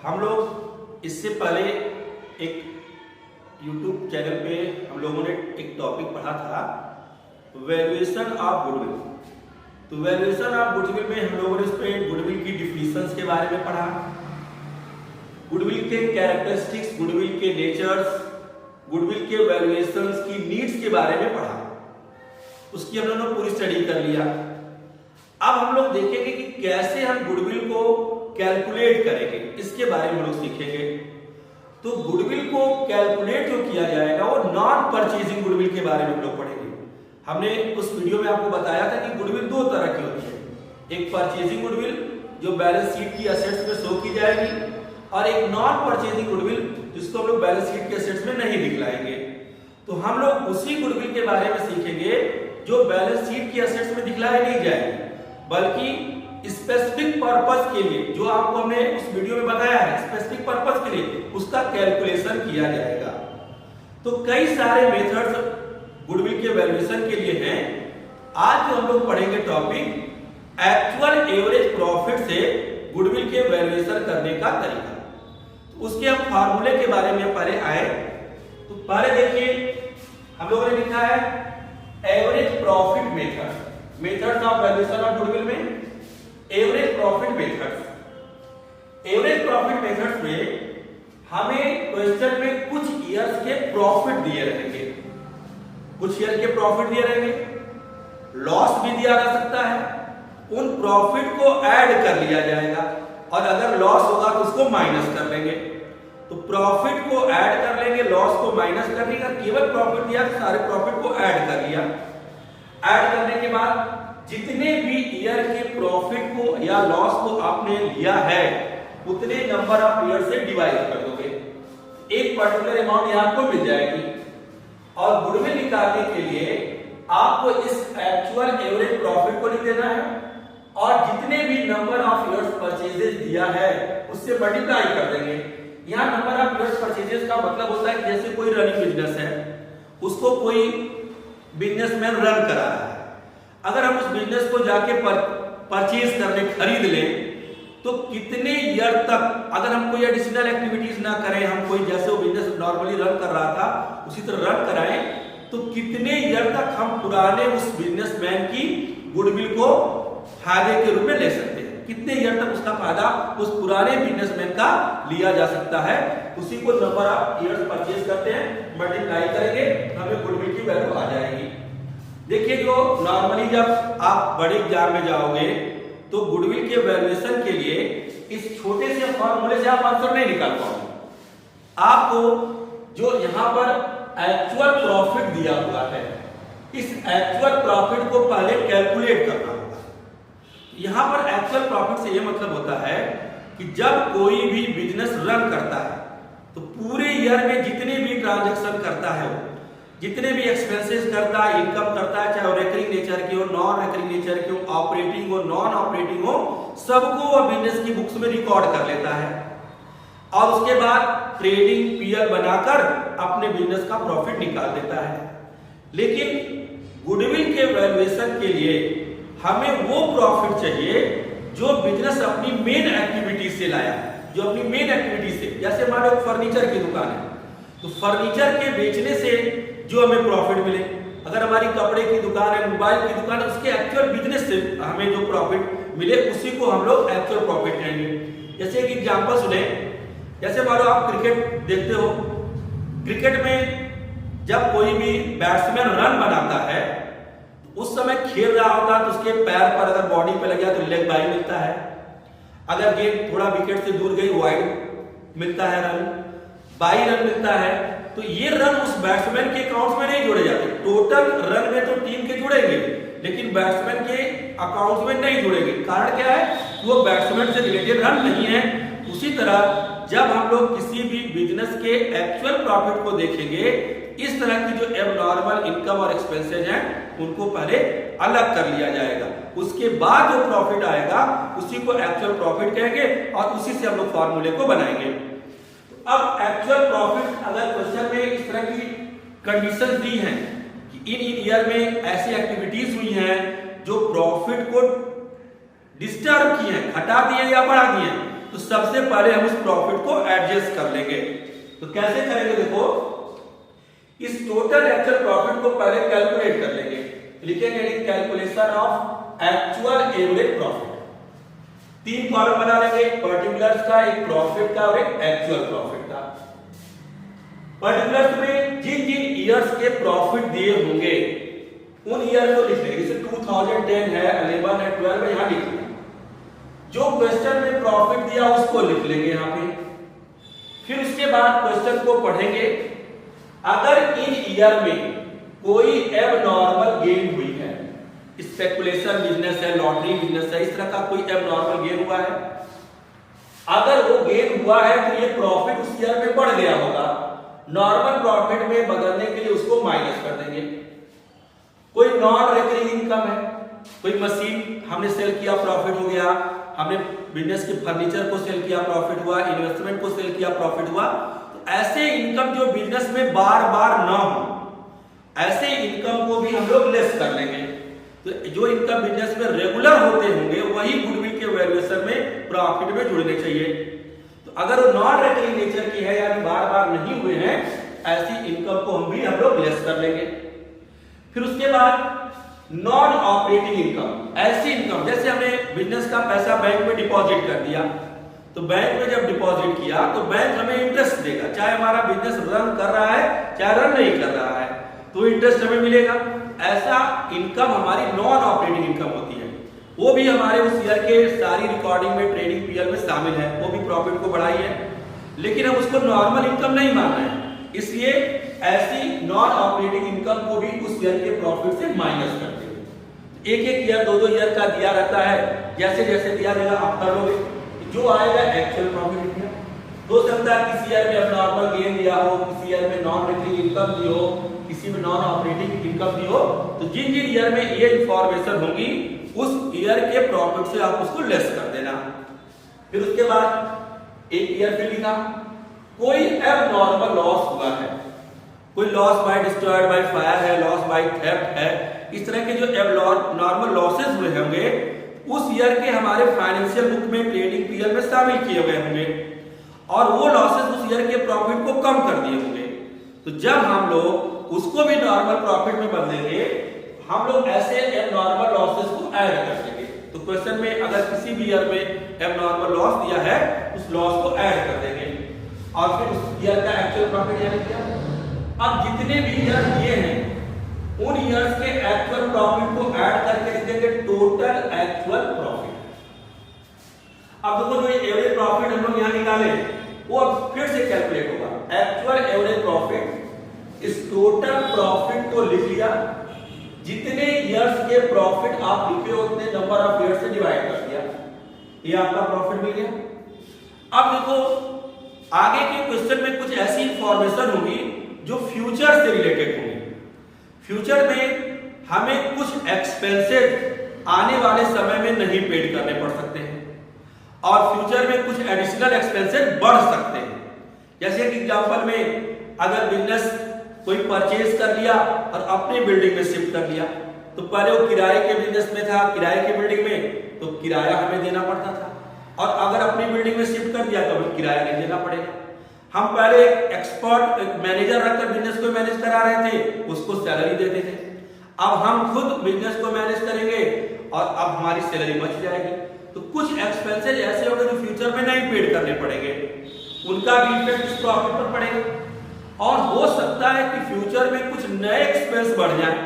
हम लोग इससे पहले एक YouTube चैनल पे हम लोगों ने एक टॉपिक पढ़ा था वैल्यूएशन ऑफ गुडविल। तो वैल्यूएशन ऑफ गुडविल में हम लोगों ने इस पे गुडविल की डिफिनीशंस के बारे में पढ़ा, गुडविल के कैरेक्टरिस्टिक्स, गुडविल के नेचर्स, गुडविल के वैल्यूएशंस की नीड्स के बारे में पढ़ा। उसकी हम लोगों ने पूरी स्टडी कर लिया। अब हम लोग देखेंगे कि कैसे हम गुडविल को कैलकुलेट करेंगे, इसके बारे में हम लोग सीखेंगे। तो गुडविल को कैलकुलेट जो किया जाएगा वो नॉन परचेजिंग गुडविल के बारे में हम लोग पढ़ेंगे। हमने उस वीडियो में आपको बताया था कि गुडविल दो तरह की होती है, एक परचेजिंग गुडविल जो बैलेंस शीट की एसेट्स में शो की जाएगी, और एक नॉन परचेजिंग गुडविल जिसको हम लोग बैलेंस शीट के एसेट्स में नहीं दिखलाएंगे। तो हम लोग उसी गुडविल के बारे में सीखेंगे जो बैलेंस शीट की एसेट्स में दिखलाई नहीं जाएगी, बल्कि स्पेसिफिक पर्पस के लिए, जो आपको हमने उस वीडियो में बताया है, स्पेसिफिक पर्पस के लिए उसका कैलकुलेशन किया जाएगा। तो कई सारे मेथड्स गुडविल के वैल्यूएशन के लिए हैं। आज जो हम लोग पढ़ेंगे टॉपिक एक्चुअल एवरेज प्रॉफिट से गुडविल के वैल्यूएशन करने का तरीका। तो उसके हम फार्मूले के बारे में पहले आए। तो पहले देखिए हम लोगों ने लिखा है average profit method, methods of valuation of goodwill में average profit methods. Average profit methods में हमें क्वेश्चन में कुछ ईयर्स के प्रॉफिट दिए रहेंगे, कुछ ईयर के प्रॉफिट दिए रहेंगे, लॉस भी दिया जा सकता है। उन प्रॉफिट को ऐड कर लिया जाएगा और अगर लॉस होगा तो उसको माइनस कर लेंगे। तो प्रॉफिट को ऐड कर लेंगे, लॉस को माइनस कर लेंगे। केवल प्रॉफिट दिया तो सारे प्रॉफिट को ऐड कर लिया। ऐड करने के बाद जितने भी ईयर के प्रॉफिट को या लॉस को आपने लिया है उतने नंबर ऑफ ईयर से डिवाइड कर दोगे, एक पर्टिकुलर अमाउंट यहां आपको मिल जाएगी। और गुडविल निकालने के लिए आपको इस एक्चुअल एवरेज प्रॉफिट को लिख देना है और जितने भी नंबर ऑफ ईयर्स परचेजेस दिया है उससे मल्टीप्लाई कर देंगे। यहां नंबर ऑफ ईयर्स परचेजेस का मतलब होता है कि जैसे कोई रनिंग बिजनेस है, उसको कोई बिजनेसमैन रन करा रहा है। अगर हम उस बिजनेस को जाके परचेज करने खरीद लें तो कितने ईयर तक, अगर हम कोई एडिशनल एक्टिविटीज ना करें, हम कोई जैसे वो बिजनेस नॉर्मली रन कर रहा था उसी तरह रन कराएं, तो कितने ईयर तक हम पुराने उस बिजनेसमैन की गुडविल को फायदे के रूप में ले सकते हैं, कितने ईयर तक उसका फायदा उस पुराने बिजनेसमैन का लिया जा सकता है। उसी को नंबर ऑफ ईयर्स परचेज करते हैं, मल्टीप्लाई करेंगे, हमें गुडविल की वैल्यू आ जाएगी। देखिए जो नॉर्मली जब आप बड़े एग्जाम में जाओगे तो गुडविल के वैल्यूएशन के लिए इस छोटे से फॉर्मूले से आप आंसर नहीं निकाल पाओगे। आपको जो यहां पर एक्चुअल प्रॉफिट दिया हुआ है, इस एक्चुअल प्रॉफिट को पहले कैलकुलेट करना होगा। यहां पर एक्चुअल प्रॉफिट से यह मतलब होता है कि जब कोई भी बिजनेस रन करता है तो पूरे ईयर में जितने भी ट्रांजैक्शन करता है, जितने भी एक्सपेंसेस करता है, इनकम करता है, चाहे वो रेकरिंग नेचर की हो, नॉन रेकरिंग नेचर की हो, ऑपरेटिंग हो, नॉन ऑपरेटिंग हो, सबको वो बिजनेस की बुक्स में रिकॉर्ड कर लेता है और उसके बाद ट्रेडिंग पीएल बनाकर अपने बिजनेस का प्रॉफिट निकाल देता है। लेकिन गुडविल के वैल्यूएशन के लिए हमें वो प्रॉफिट चाहिए जो बिजनेस अपनी मेन एक्टिविटी से लाया, जो अपनी मेन एक्टिविटी से, जैसे मान लो फर्नीचर की दुकान है तो फर्नीचर के बेचने से जो हमें प्रॉफिट मिले, अगर हमारी कपड़े की दुकान है, मोबाइल की दुकान है, उसके एक्चुअल बिजनेस से हमें जो प्रॉफिट मिले उसी को हम लोग एक्चुअल प्रॉफिट कहेंगे। जैसे एक एग्जांपल सुने, जैसे मान लो आप क्रिकेट देखते हो, क्रिकेट में जब कोई भी बैट्समैन रन बनाता है उस समय खेल रहा होता है तो उसके पैर पर अगर बॉडी पे लग गया तो लेग बाई मिलता है, अगर गेंद थोड़ा विकेट से दूर गई वाइड मिलता है रन, बाई रन मिलता है। तो ये रन उस बैट्समैन के अकाउंट्स में नहीं जोड़े जाते। टोटल रन में तो टीम के जुड़ेंगे लेकिन बैट्समैन के अकाउंट्स में नहीं जुड़ेंगे। कारण क्या है? वो बैट्समैन से रिलेटेड रन नहीं है। उसी तरह जब हम लोग किसी भी बिजनेस के एक्चुअल प्रॉफिट को देखेंगे, इस तरह की जो एबनॉर्मल इनकम और एक्सपेंसेस हैं उनको पहले अलग कर लिया जाएगा, उसके बाद जो प्रॉफिट आएगा उसी को एक्चुअल प्रॉफिट कहेंगे और उसी से हम लोग फॉर्मूले को बनाएंगे। अब एक्चुअल प्रॉफिट अगर क्वेश्चन में इस तरह की कंडीशन दी है कि इन ईयर में ऐसी एक्टिविटीज हुई हैं जो प्रॉफिट को डिस्टर्ब किए हैं, घटा दिए या बढ़ा दिए, तो सबसे पहले हम उस प्रॉफिट को एडजस्ट कर लेंगे। तो कैसे करेंगे, देखो इस टोटल एक्चुअल प्रॉफिट को पहले कैलकुलेट कर लेंगे। लिखेंगे calculation of actual average profit. 3 column बना लेंगे, एक पर्टिकुलर्स का, एक प्रॉफिट का और एक एक्चुअल प्रॉफिट का। पर्टिकुलर्स में जिन जिन ईयर्स के प्रॉफिट दिए होंगे उन ईयर को लिख लेंगे। जैसे 2010 है, 11 है, 12 है, यहां लिख लेंगे। जो क्वेश्चन में प्रॉफिट दिया उसको लिख लेंगे यहां पे। फिर उसके बाद क्वेश्चन को पढ़ेंगे। अगर इन ईयर में कोई एबनॉर्मल गेन हुई है, स्पेकुलेशन बिजनेस है, लॉटरी बिजनेस है, इस तरह का कोई एबनॉर्मल गेन हुआ है, अगर वो गेन हुआ है तो ये प्रॉफिट उस ईयर में बढ़ गया होगा। नॉर्मल प्रॉफिट में बदलने के लिए उसको माइनस कर देंगे। कोई नॉन रिकरिंग इनकम है, कोई मशीन हमने सेल किया प्रॉफिट हो गया, हमने बिजनेस के फर्नीचर को सेल किया प्रॉफिट हुआ, इन्वेस्टमेंट को सेल किया प्रॉफिट हुआ। तो ऐसे इनकम जो बिजनेस में बार बार ना हो, ऐसे इनकम को भी हम लोग लेस कर लेंगे। तो जो इनकम बिजनेस में रेगुलर होते होंगे वही गुडविल के वैल्यूएशन में प्रॉफिट में जुड़ने चाहिए। तो अगर वो नॉन रिकरिंग नेचर की है यानी बार बार नहीं हुए हैं, ऐसी इनकम को हम लोग लेस कर लेंगे। फिर उसके बाद नॉन ऑपरेटिंग इनकम, ऐसी इनकम जैसे हमने बिजनेस का पैसा बैंक में डिपॉजिट कर दिया, तो बैंक में जब डिपॉजिट किया तो बैंक हमें इंटरेस्ट देगा, चाहे हमारा बिजनेस रन कर रहा है चाहे रन नहीं कर रहा है, तो इंटरेस्ट हमें मिलेगा। ऐसा इनकम हमारी नॉन ऑपरेटिंग इनकम होती है। वो भी हमारे उस ईयर के सारी रिकॉर्डिंग में ट्रेडिंग पीरियड में शामिल है, वो भी प्रॉफिट को बढ़ाई है, लेकिन हम उसको नॉर्मल इनकम नहीं मान रहे हैं, इसलिए ऐसी नॉन ऑपरेटिंग इनकम को भी उस ईयर के प्रॉफिट से माइनस करते हैं। एक एक ईयर 2-2 ईयर का दिया रहता है, जैसे जैसे दिया जाएगा आप कर लोगे, जो आएगा एक्चुअल प्रॉफिट इंडिया। हो सकता है किसी ईयर में नॉर्मल गेन दिया हो, किसी ईयर में नॉन रिकरिंग इनकम दी हो, किसी में नॉन ऑपरेटिंग इनकम दी हो, तो जिन जिन ईयर में ये इंफॉर्मेशन होगी उस ईयर के प्रॉफिट से आप उसको लेस कर देना। फिर उसके बाद एक ईयर फिर लिखा, कोई एबनॉर्मल लॉस हुआ है, कोई loss by destroyed by fire है, लॉस बाय थेफ्ट है, इस तरह के जो एबनॉर्मल लॉसेस हुए होंगे उस ईयर के हमारे फाइनेंशियल बुक में ट्रेडिंग पीरियड में शामिल किए गए होंगे और वो लॉसेस उस ईयर के प्रॉफिट को कम कर दिए होंगे। तो जब हम लोग उसको भी नॉर्मल प्रॉफिट में बदलेंगे, हम लोग ऐसे एबनॉर्मल लॉसेस को ऐड कर देंगे। तो क्वेश्चन में अगर किसी भी ईयर में एबनॉर्मल लॉस दिया है उस लॉस को ऐड कर देंगे और फिर उस ईयर का एक्चुअल प्रॉफिट यानी क्या। अब जितने भी ईयर दिए हैं उन ईयर्स के एक्चुअल प्रॉफिट को ऐड करके लिख देंगे टोटल एक्चुअल प्रॉफिट। अब देखो जो एवरेज प्रॉफिट हम लोग यहां निकाले वो अब फिर से कैलकुलेट होगा। एक्चुअल एवरेज प्रॉफिट इस टोटल प्रॉफिट को लिख लिया, जितने ईयर्स के प्रॉफिट आप लिखे उतने नंबर ऑफ ईयर्स से डिवाइड कर दिया, ये आपका प्रॉफिट मिल गया। अब देखो आगे के क्वेश्चन में कुछ ऐसी इंफॉर्मेशन होगी जो फ्यूचर से रिलेटेड होगी। फ्यूचर में हमें कुछ एक्सपेंसेस आने वाले समय में नहीं पेड करने पड़ सकते हैं और फ्यूचर में कुछ एडिशनल एक्सपेंसेस बढ़ सकते हैं। जैसे कि एग्जांपल में अगर बिजनेस कोई परचेज कर लिया और अपनी बिल्डिंग में शिफ्ट कर लिया, तो पहले वो किराए के बिजनेस में था, किराए के बिल्डिंग में, तो किराया हमें देना पड़ता था, और अगर अपनी बिल्डिंग में शिफ्ट कर दिया तो हमें किराया नहीं देना पड़ेगा। हम पहले एक्सपर्ट मैनेजर रखकर बिजनेस को मैनेज करा रहे थे, उसको सैलरी देते थे। अब हम खुद बिजनेस को मैनेज करेंगे और अब हमारी सैलरी बच जाएगी। तो कुछ एक्सपेंसेस ऐसे होंगे जो फ्यूचर में नहीं पेड करने पड़ेंगे, उनका भी इफेक्ट इस प्रॉफिट पर पड़ेगा। और हो सकता है कि फ्यूचर में कुछ नए एक्सपेंस बढ़ जाए,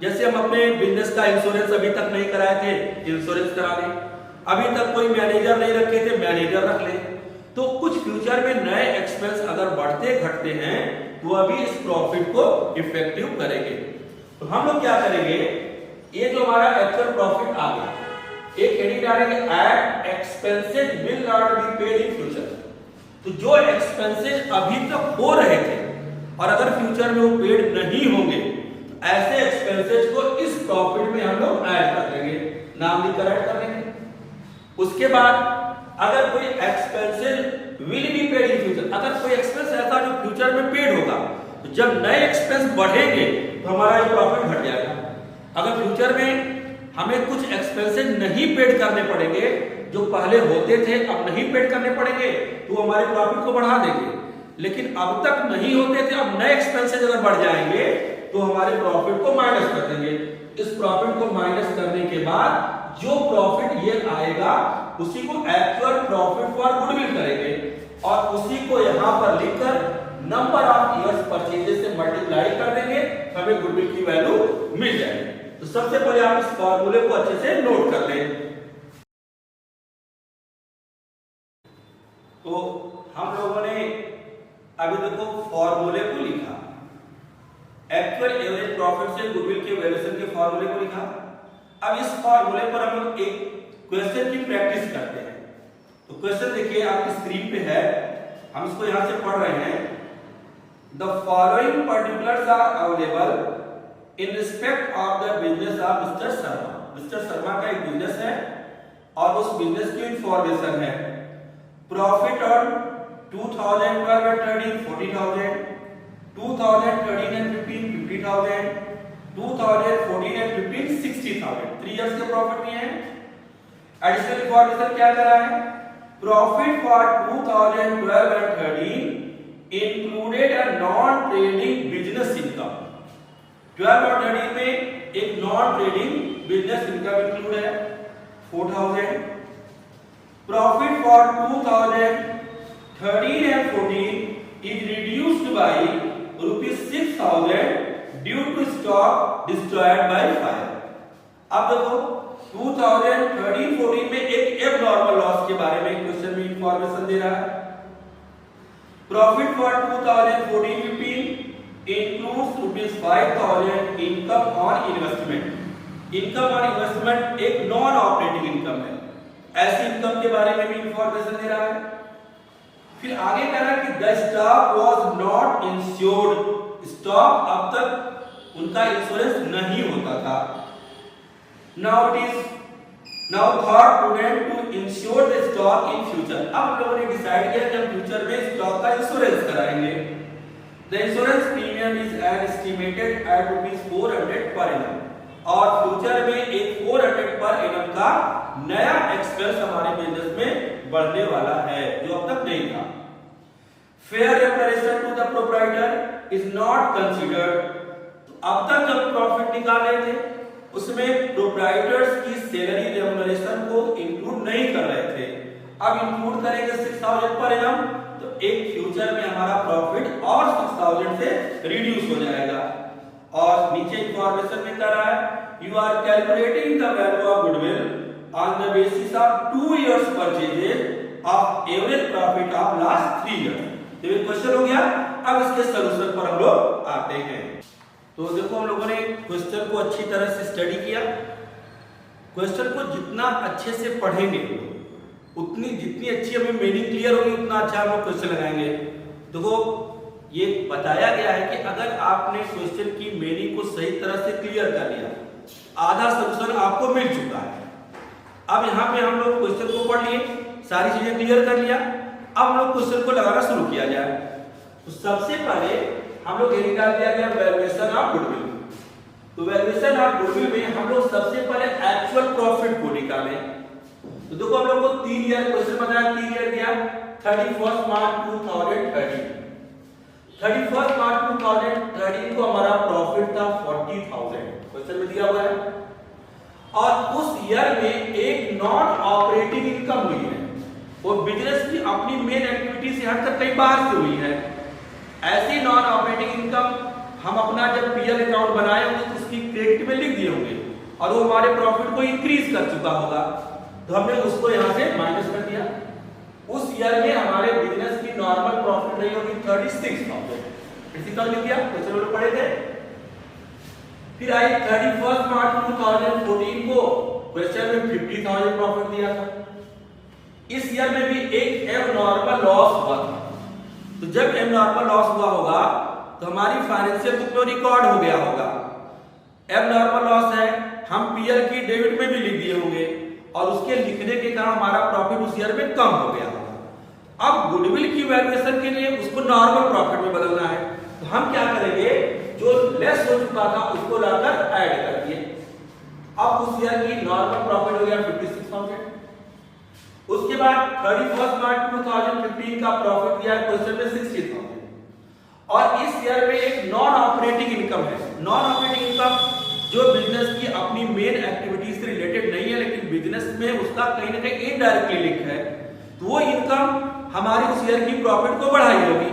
जैसे हम अपने बिजनेस का इंश्योरेंस अभी तक नहीं कराए थे, इंश्योरेंस करा लें, अभी तक कोई मैनेजर नहीं रखे थे, मैनेजर रख लें। तो कुछ फ्यूचर में नए एक्सपेंस अगर बढ़ते घटते हैं तो अभी इस प्रॉफिट को इफेक्टिव करेंगे। तो हम लोग क्या करेंगे, ये जो हमारा एक्चुअल प्रॉफिट आ गया, एक हेडिंग डालेंगे at expenses will not be paid in future. तो जो एक्सपेंसेस अभी तक हो रहे थे और अगर फ्यूचर में वो पेड नहीं होंगे तो ऐसे एक्सपेंसेस को इस प्रॉफिट में हम लोग ऐड कर देंगे, नाम लिखकर ऐड कर देंगे। उसके बाद अगर कोई expenses will be paid in future, अगर कोई एक्सपेंस ऐसा जो फ्यूचर में पेड होगा, तो जब नए एक्सपेंस बढ़ेंगे तो हमारा ये प्रॉफिट घट जाएगा। अगर फ्यूचर में हमें कुछ एक्सपेंसेस नहीं पेड करने पड़ेंगे जो पहले होते थे अब नहीं पेड करने पड़ेंगे तो हमारे प्रॉफिट को बढ़ा देंगे, लेकिन अब तक नहीं होते थे, अब नए एक्सपेंसेस अगर बढ़ जाएंगे तो हमारे प्रॉफिट को माइनस कर देंगे। इस प्रॉफिट को माइनस करने के बाद जो प्रॉफिट ये आएगा उसी को एक्चुअल प्रॉफिट फॉर गुडविल करेंगे और उसी को यहां पर लिखकर नंबर ऑफ इयर्स परचेजेस से मल्टीप्लाई कर देंगे, हमें गुडविल की वैल्यू मिल जाएगी। तो सबसे पहले आप इस फॉर्मूले को अच्छे से नोट कर लें। तो हम लोगों ने अभी देखो फॉर्मूले को लिखा, एक्चुअल एवरेज प्रॉफिट से गुडविल के वैल्यूएशन के फॉर्मूले को लिखा। अब इस फॉर्मूले पर हम लोग एक क्वेश्चन की प्रैक्टिस करते हैं। तो क्वेश्चन देखिए आपकी स्क्रीन पे है, हम इसको यहां से पढ़ रहे हैं। The following particulars are available in respect of the business of mister Sharma. Mister Sharma का एक बिजनेस है और उस बिजनेस की इंफॉर्मेशन है। Profit on 2012 and 13 40,000, 2013 and 15 50,000, 2014 and 15 60,000। 3 years के प्रॉफिट दिए हैं। एडिशनल इंफॉर्मेशन क्या करा है? Profit for 2012 and 13 included a non trading business income. 12 और 13 में एक non trading business income include है 4,000। Profit for 2013 and 14 is reduced by ₹6,000 due to stock destroyed by fire। अब देखो 2013-14 में एक एबनॉर्मल लॉस के बारे में क्वेश्चन में इंफॉर्मेशन दे रहा है। Profit for 2014-15 includes ₹5,000 income on investment. Income on investment एक नॉन ऑपरेटिंग इनकम है, ऐसी इनकम के बारे में भी इंफॉर्मेशन दे रहा है। फिर आगे कह रहा है कि the stock was not insured. Stock अब तक उनका इंश्योरेंस नहीं होता था। Now it is now thought prudent to insure the stock in future. अब हम लोगों ने डिसाइड किया कि हम फ्यूचर में स्टॉक का इंश्योरेंस कराएंगे। The insurance premium is estimated at ₹400 per annum. और फ्यूचर में एक 400 पर एनम का नया एक्सपेंस हमारे बिजनेस में बढ़ने वाला है जो अब तक नहीं था। Fair remuneration to the proprietor is not considered. अब तक जब प्रॉफिट निकाल रहे थे उसमें प्रोप्राइटर्स की सैलरी रेम्यूनरेशन को इंक्लूड नहीं कर रहे थे, अब इंक्लूड करेंगे 6,000 पर एनम, तो एक फ्यूचर में हमारा प्रॉफिट और 6,000 से रिड्यूस हो जाएगा। और नीचे इंफॉर्मेशन में कह रहा है you are calculating the value of goodwill on the basis of 2 years purchases of average profit of last 3 years। तो ये क्वेश्चन हो गया। अब इसके सॉल्यूशन पर हम लोग आते हैं। तो देखो हम लोगों ने क्वेश्चन को अच्छी तरह से स्टडी किया। क्वेश्चन को जितना अच्छे से पढ़ेंगे उतनी जितनी अच्छी हमें मीनिंग क्लियर होगी उतना अच्छा हम लोग क्वेश्चन लगाएंगे। देखो ये बताया गया है कि अगर आपने क्वेश्चन की मीनिंग को सही तरह से क्लियर कर लिया, आधा सॉल्यूशन आपको मिल चुका है। अब यहाँ पे हम लोग क्वेश्चन को पढ़ लिए, सारी चीजें क्लियर कर लिया, अब हम लोग क्वेश्चन को लगाना शुरू किया जाए। तो सबसे पहले हम लोग ये निकाल दिया गया वैल्यूएशन ऑफ गुडविल। तो वैल्यूएशन ऑफ गुडविल में हम लोग सबसे पहले एक्चुअल प्रॉफिट को निकालें। तो देखो हम लोग को 3 ईयर क्वेश्चन बताया, 3 ईयर दिया 31 मार्च 2013। 31 मार्च 2013 को हमारा प्रॉफिट था 40,000, क्वेश्चन में दिया हुआ है। और उस ईयर में एक नॉन ऑपरेटिंग इनकम हुई है और बिजनेस की अपनी मेन एक्टिविटी से हटकर कहीं बाहर से हुई है। ऐसी नॉन ऑपरेटिंग इनकम हम अपना जब पीएल अकाउंट बनाए होंगे तो उसकी क्रेडिट में लिख दिए होंगे और वो हमारे प्रॉफिट को इंक्रीज कर चुका होगा, तो हमने उसको यहां से माइनस कर दिया। उस ईयर में हमारे बिजनेस की नॉर्मल प्रॉफिट रही होगी 36,000, फिजिकल लिख दिया, क्वेश्चन में पढ़े थे। फिर आई 31 मार्च 2014 को क्वेश्चन में 50,000 प्रॉफिट दिया था। इस ईयर में भी एक एबनॉर्मल लॉस हुआ था। तो जब एबनॉर्मल लॉस हुआ होगा तो हमारी फाइनेंशियल बुक में रिकॉर्ड हो गया होगा। एबनॉर्मल लॉस है, हम पीएल की डेबिट में भी लिख दिए होंगे और उसके लिखने के कारण हमारा प्रॉफिट उस ईयर में कम हो गया होगा। अब गुडविल की वैल्यूएशन के लिए उसको नॉर्मल प्रॉफिट में बदलना है, तो हम क्या करेंगे, जो लेस हो चुका था उसको लाकर ऐड कर दिए। अब उस ईयर की नॉर्मल प्रॉफिट हो गया 56,000। उसके बाद 31 मार्च 2015 का प्रॉफिट दिया है क्वेश्चन में 60,000। और इस ईयर में एक नॉन ऑपरेटिंग इनकम है। नॉन ऑपरेटिंग इनकम जो बिजनेस की अपनी मेन एक्टिविटी से रिलेटेड नहीं है, लेकिन बिजनेस में उसका कहीं ना कहीं इनडायरेक्टली लिंक है, तो वो इनकम हमारी उस ईयर की प्रॉफिट को बढ़ाई होगी।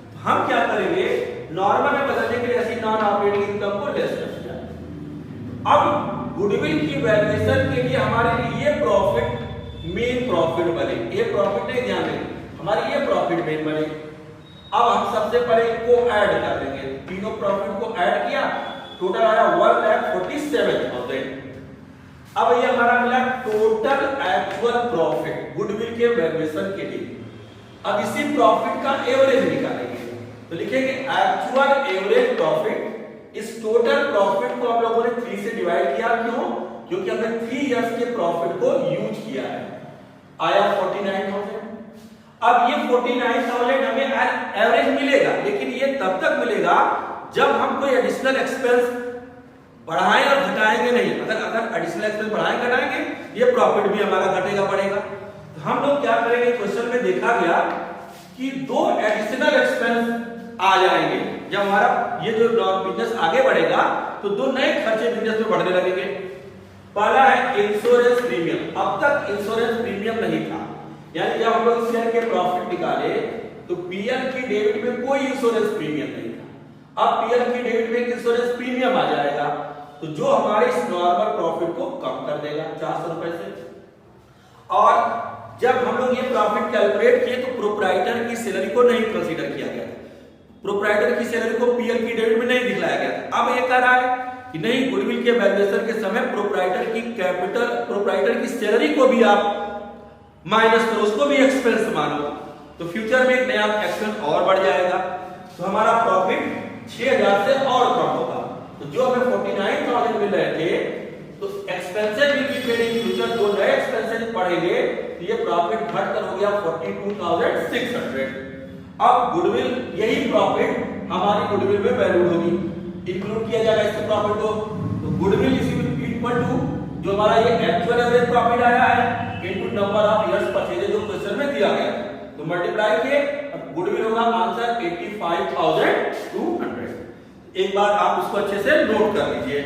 तो हम क्या करेंगे, नॉर्मल में बदलने के लिए ऐसी नॉन ऑपरेटिंग इनकम को लेस कर दिया। अब गुडविल की वैल्यूएशन के लिए हमारे लिए ये प्रॉफिट मेन प्रॉफिट बने, ये प्रॉफिट नहीं, ध्यान दें, हमारी ये प्रॉफिट मेन बने। अब हम सबसे पहले इनको ऐड कर देंगे, तीनों प्रॉफिट को ऐड किया, टोटल आया 1,47,000। अब ये हमारा मिला टोटल एक्चुअल प्रॉफिट गुडविल के वैल्यूएशन के लिए। अब इसी प्रॉफिट का एवरेज निकालेंगे, तो लिखेंगे एक्चुअल एवरेज प्रॉफिट। इस टोटल प्रॉफिट को हम लोगों ने 3 से डिवाइड किया, क्यों? क्योंकि हमने 3 इयर्स के प्रॉफिट को यूज किया है, आया 49,000। अब ये 49,000 हमें एवरेज मिलेगा, लेकिन ये तब तक मिलेगा जब हम कोई एडिशनल एक्सपेंस बढ़ाएं और घटाएंगे नहीं। अगर एडिशनल एक्सपेंस बढ़ाएं घटाएंगे, ये प्रॉफिट भी हमारा घटेगा बढ़ेगा। तो हम लोग क्या करेंगे, क्वेश्चन में देखा गया कि 2 एडिशनल एक्सपेंस आ जाएंगे जब हमारा ये जो बिजनेस आगे बढ़ेगा, तो 2 नए खर्चे बिजनेस में बढ़ने लगेंगे। पहला है इंश्योरेंस प्रीमियम। अब तक इंश्योरेंस प्रीमियम नहीं था, यानी जब हम लोग शेयर के प्रॉफिट निकाले तो पीएल की डेबिट में कोई इंश्योरेंस प्रीमियम नहीं था। अब पीएल की डेबिट में एक इंश्योरेंस प्रीमियम आ जाएगा, तो जो हमारे इस नॉर्मल प्रॉफिट को कम कर देगा 400 रुपए से। और जब हम लोग ये प्रॉफिट कैलकुलेट किए तो प्रोप्राइटर की सैलरी को नहीं कंसीडर किया गया, प्रोप्राइटर की सैलरी को पीएल की डेबिट में नहीं दिखलाया गया। अब ये कह रहा है कि नहीं, गुडविल के वैल्यूएशन के समय प्रोप्राइटर की कैपिटल, प्रोप्राइटर की सैलरी को भी आप माइनस करो, उसको भी एक्सपेंस मानो, तो फ्यूचर में एक नया एक्सपेंस और बढ़ जाएगा, तो हमारा प्रॉफिट 6,000 से और कम होगा। तो जो हमें 49,000 मिल रहे थे, तो expenses will be paid in future, जो नए एक्सपेंसेस बढ़ेंगे तो ये प्रॉफिट घटकर हो गया 42,600। अब गुडविल, यही प्रॉफिट हमारी गुडविल में वैल्यूड होगी, इंक्लूड किया जाएगा इस प्रॉफिट को। तो गुडविल इज इक्वल टू जो हमारा ये एक्चुअल एवरेज प्रॉफिट आया है into number of years purchase जो क्वेश्चन में दिया गया, तो मल्टीप्लाई किए, गुडविल होगा आंसर 85,200। एक बार आप उसको अच्छे से नोट कर लीजिए।